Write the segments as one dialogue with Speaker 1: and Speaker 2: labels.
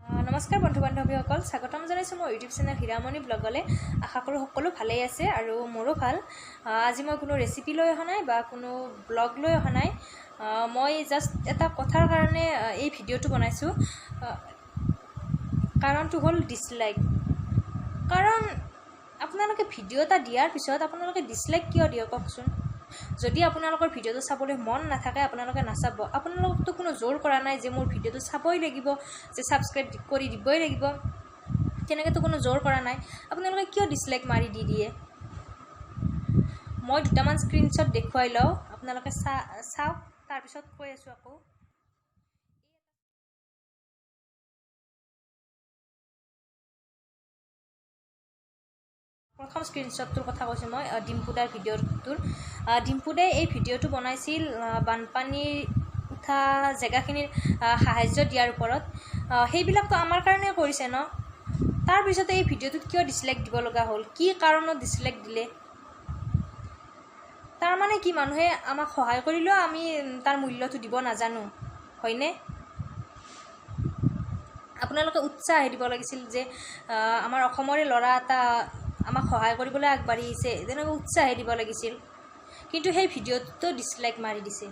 Speaker 1: নমস্কাৰ বন্ধু বান্ধৱীসকল, স্বাগতম জনাইছোঁ মোৰ ইউটিউব চেনেল হীৰামণি ব্লগলৈ। আশা কৰোঁ সকলো ভালেই আছে আৰু মোৰো ভাল। আজি মই কোনো ৰেচিপি লৈ অহা নাই বা কোনো ব্লগ লৈ অহা নাই। মই জাষ্ট এটা কথাৰ কাৰণে এই ভিডিঅ'টো বনাইছোঁ। কাৰণটো হ'ল ডিছলাইক। কাৰণ আপোনালোকে ভিডিঅ' এটা দিয়াৰ পিছত আপোনালোকে ডিছলাইক কিয় দিয়ে কওকচোন। যদি আপোনালোকৰ ভিডিঅ'টো চাবলৈ মন নাথাকে আপোনালোকে নাচাব। আপোনালোকতো কোনো জোৰ কৰা নাই যে মোৰ ভিডিঅ'টো চাবই লাগিব, যে ছাবস্ক্ৰাইব কৰি দিবই লাগিব, তেনেকৈতো কোনো জোৰ কৰা নাই। আপোনালোকে কিয় ডিছলাইক মাৰি দি দিয়ে? মই দুটামান স্ক্ৰীনশ্বট দেখুৱাই লওঁ, আপোনালোকে চাওক, তাৰপিছত কৈ আছোঁ আকৌ। প্ৰথম স্ক্ৰীনশ্বটটোৰ কথা কৈছোঁ মই, ডিম্পুদাৰ ভিডিঅ'টোৰ। ডিম্পুদাই এই ভিডিঅ'টো বনাইছিল বানপানীৰ উঠা জেগাখিনিৰ সাহাৰ্য দিয়াৰ ওপৰত। সেইবিলাকতো আমাৰ কাৰণে কৰিছে ন। তাৰপিছতে এই ভিডিঅ'টোত কিয় ডিছলাইক দিব লগা হ'ল? কি কাৰণত ডিছলাইক দিলে? তাৰমানে কি, মানুহে আমাক সহায় কৰিলেও আমি তাৰ মূল্যটো দিব নাজানো, হয়নে? আপোনালোকে উৎসাহ দিব লাগিছিল যে আমাৰ অসমৰে ল'ৰা এটা আমাক সহায় কৰিবলৈ আগবাঢ়ি আহিছে, তেনেকৈ উৎসাহে দিব লাগিছিল। কিন্তু সেই ভিডিঅ'টোতো ডিছলাইক মাৰি দিছে।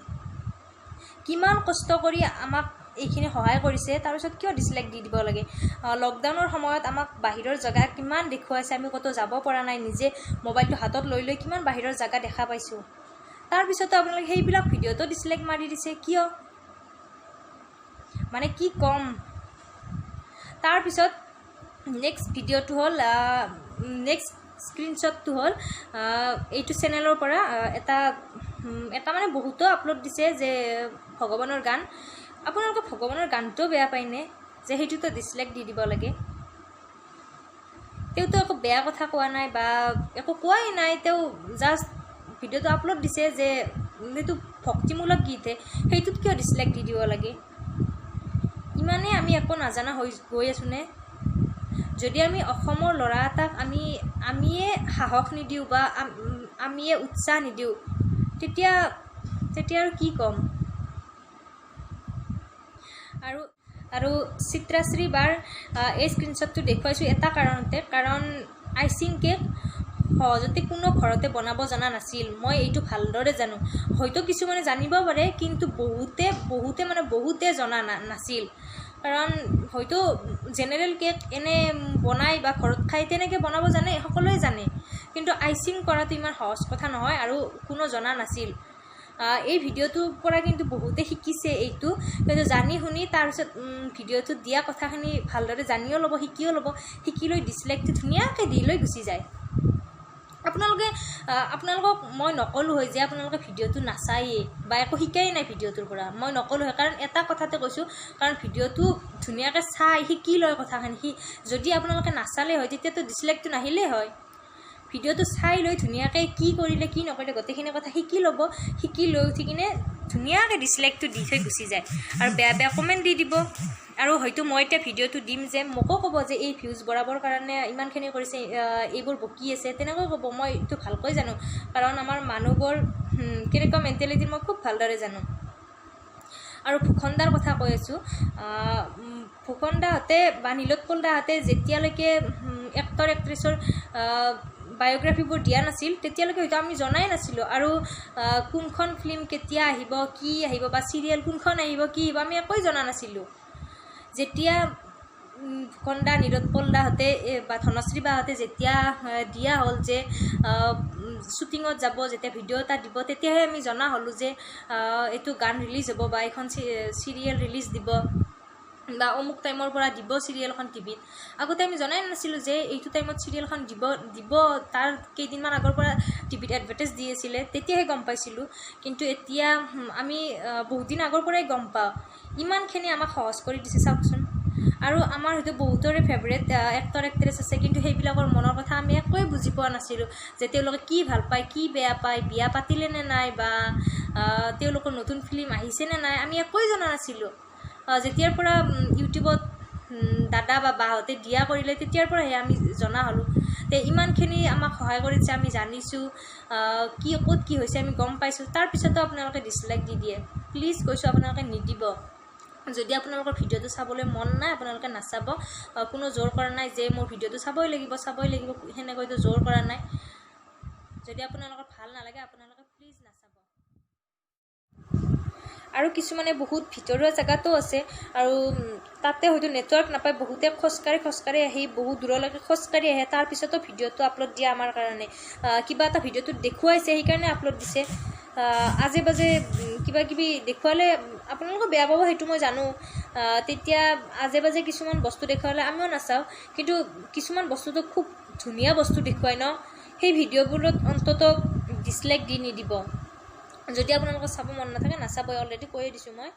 Speaker 1: কিমান কষ্ট কৰি আমাক এইখিনি সহায় কৰিছে, তাৰপিছত কিয় ডিছলাইক দি দিব লাগে? লকডাউনৰ সময়ত আমাক বাহিৰৰ জেগা কিমান দেখুৱাইছে, আমি ক'তো যাব পৰা নাই, নিজে মোবাইলটো হাতত লৈ লৈ কিমান বাহিৰৰ জেগা দেখা পাইছোঁ। তাৰপিছতো আপোনালোকে সেইবিলাক ভিডিঅ'টো ডিছলাইক মাৰি দিছে কিয়? মানে কি ক'ম। তাৰপিছত নেক্সট ভিডিঅ'টো হ'ল, নেক্সট স্ক্ৰীনশ্বটটো হ'ল এইটো চেনেলৰ পৰা এটা মানে বহুতো আপলোড দিছে যে ভগৱানৰ গান। আপোনালোকে ভগৱানৰ গানটোও বেয়া পায়নে যে সেইটোতো ডিছলাইক দি দিব লাগে? তেওঁতো একো বেয়া কথা কোৱা নাই বা একো কোৱাই নাই, তেওঁ জাষ্ট ভিডিঅ'টো আপলোড দিছে যে এইটো ভক্তিমূলক গীতহে, সেইটোত কিয় ডিছলাইক দি দিব লাগে? ইমানেই আমি একো নাজানা হৈ গৈ আছোঁনে? যদি আমি অসমৰ ল'ৰা এটাক আমিয়ে সাহস নিদিওঁ বা আমিয়ে উৎসাহ নিদিওঁ, তেতিয়া আৰু কি ক'ম? আৰু চিত্ৰাশ্ৰী বাৰ এই স্ক্ৰীনশ্বটটো দেখুৱাইছোঁ এটা কাৰণতে, কাৰণ আইচিং কেক সহজতে কোনো ঘৰতে বনাব জনা নাছিল। মই এইটো ভালদৰে জানো। হয়তো কিছুমানে জানিব পাৰে, কিন্তু বহুতে জনা নাছিল। কাৰণ হয়তো জেনেৰেল কেক এনে বনাই বা ঘৰত খাই তেনেকৈ বনাব জানে, সকলোৱে জানে, কিন্তু আইচিং কৰাটো ইমান সহজ কথা নহয় আৰু কোনো জনা নাছিল। এই ভিডিঅ'টোৰ পৰা কিন্তু বহুতে শিকিছে এইটো, কিন্তু জানি শুনি তাৰপিছত ভিডিঅ'টোত দিয়া কথাখিনি ভালদৰে জানিও ল'ব, শিকিও ল'ব, শিকি লৈ ডিছলাইকটো ধুনীয়াকৈ দি লৈ গুচি যায়। আপোনালোকক মই নক'লোঁ হয় যে আপোনালোকে ভিডিঅ'টো নাচায়েই বা একো শিকাই নাই ভিডিঅ'টোৰ পৰা, মই নক'লোঁ হয়। কাৰণ এটা কথাতে কৈছোঁ, কাৰণ ভিডিঅ'টো ধুনীয়াকৈ চাই শিকি লয় কথাখিনি। যদি আপোনালোকে নাচালে হয় তেতিয়াতো ডিছলাইকটো নাহিলেই হয়। ভিডিঅ'টো চাই লৈ ধুনীয়াকৈ কি কৰিলে কি নকৰিলে গোটেইখিনি কথা শিকি ল'ব, শিকি লৈ উঠি কিনে ধুনীয়াকৈ ডিছলাইকটো দি থৈ গুচি যায় আৰু বেয়া বেয়া কমেণ্ট দি দিব। আৰু হয়তো মই এতিয়া ভিডিঅ'টো দিম যে মোকো ক'ব যে এই ভিউজ বঢ়াবৰ কাৰণে ইমানখিনি কৰিছে, এইবোৰ বকি আছে, তেনেকৈ ক'ব। মই এইটো ভালকৈ জানো, কাৰণ আমাৰ মানুহবোৰ কেনেকুৱা মেণ্টেলিটিৰ মই খুব ভালদৰে জানো। আৰু ভূষণদাৰ কথা কৈ আছোঁ। ভূষণদাহঁতে বা নীলোৎপল দাহঁতে যেতিয়ালৈকে এক্টৰ এক্ট্ৰেছৰ বায়'গ্ৰাফীবোৰ দিয়া নাছিল তেতিয়ালৈকে হয়তো আমি জনাই নাছিলোঁ। আৰু কোনখন ফিল্ম কেতিয়া আহিব, কি আহিব, বা চিৰিয়েল কোনখন আহিব, কি আহিব, আমি একোৱেই জনা নাছিলোঁ। যেতিয়া ভূষণদা, নীলোৎপল দাহঁতে বা ধনশ্ৰী বাহঁতে যেতিয়া দিয়া হ'ল যে শ্বুটিঙত যাব, যেতিয়া ভিডিঅ' এটা দিব, তেতিয়াহে আমি জনা হ'লোঁ যে এইটো গান ৰিলিজ হ'ব বা এইখন চিৰিয়েল ৰিলিজ দিব বা অমুক টাইমৰ পৰা দিব চিৰিয়েলখন টিভিত। আগতে আমি জনাই নাছিলোঁ যে এইটো টাইমত চিৰিয়েলখন দিব। তাৰ কেইদিনমান আগৰ পৰা টিভিত এডভাৰটাইজ দি আছিলে, তেতিয়াহে গম পাইছিলোঁ। কিন্তু এতিয়া আমি বহুত দিন আগৰ পৰাই গম পাওঁ। ইমানখিনি আমাক সহজ কৰি দিছে চাওকচোন। আৰু আমাৰ হয়তো বহুতৰে ফেভৰেট এক্টৰ এক্ট্ৰেছ আছে, কিন্তু সেইবিলাকৰ মনৰ কথা আমি একোৱেই বুজি পোৱা নাছিলোঁ, যে তেওঁলোকে কি ভাল পায়, কি বেয়া পায়, বিয়া পাতিলে নে নাই, বা তেওঁলোকৰ নতুন ফিল্ম আহিছে নে নাই, আমি একোৱেই জনা নাছিলোঁ। যেতিয়াৰ পৰা ইউটিউবত দাদা বা বাহঁতে দিয়া কৰিলে তেতিয়াৰ পৰাহে আমি জনা হ'লোঁ। ইমানখিনি আমাক সহায় কৰিছে, আমি জানিছোঁ ক'ত কি হৈছে আমি গম পাইছোঁ। তাৰপিছতো আপোনালোকে ডিছলাইক দি দিয়ে। প্লিজ কৈছোঁ আপোনালোকে নিদিব। যদি আপোনালোকৰ ভিডিঅ'টো চাবলৈ মন নাই আপোনালোকে নাচাব কোনো জোৰ কৰা নাই যে মোৰ ভিডিঅ'টো চাবই লাগিব সেনেকৈতো জোৰ কৰা নাই যদি আপোনালোকৰ ভাল নালাগে আপোনালোকে প্লিজ নাচাব আৰু কিছুমানে বহুত ভিতৰুৱা জেগাতো আছে আৰু তাতে হয়তো নেটৱৰ্ক নাপায় বহুতে খোজকাঢ়ি আহি বহুত দূৰলৈকে খোজকাঢ়ি আহে তাৰ পিছতো ভিডিঅ'টো আপলোড দিয়া আমাৰ কাৰণে কিবা এটা ভিডিঅ'টো দেখুৱাইছে সেইকাৰণে আপলোড দিছে আজে বাজে কিবা কিবি দেখুৱালে আপোনালোকে বেয়া পাব সেইটো মই জানো তেতিয়া আজে বাজে কিছুমান বস্তু দেখুৱালে আমিও নাচাওঁ কিন্তু কিছুমান বস্তুটো খুব ধুনীয়া বস্তু দেখুৱায় ন সেই ভিডিঅ'বোৰত অন্তত ডিছলাইক দি নিদিব যদি আপোনালোকৰ চাব মন নাথাকে নাচাবই অলৰেডি কৈয়ে দিছোঁ মই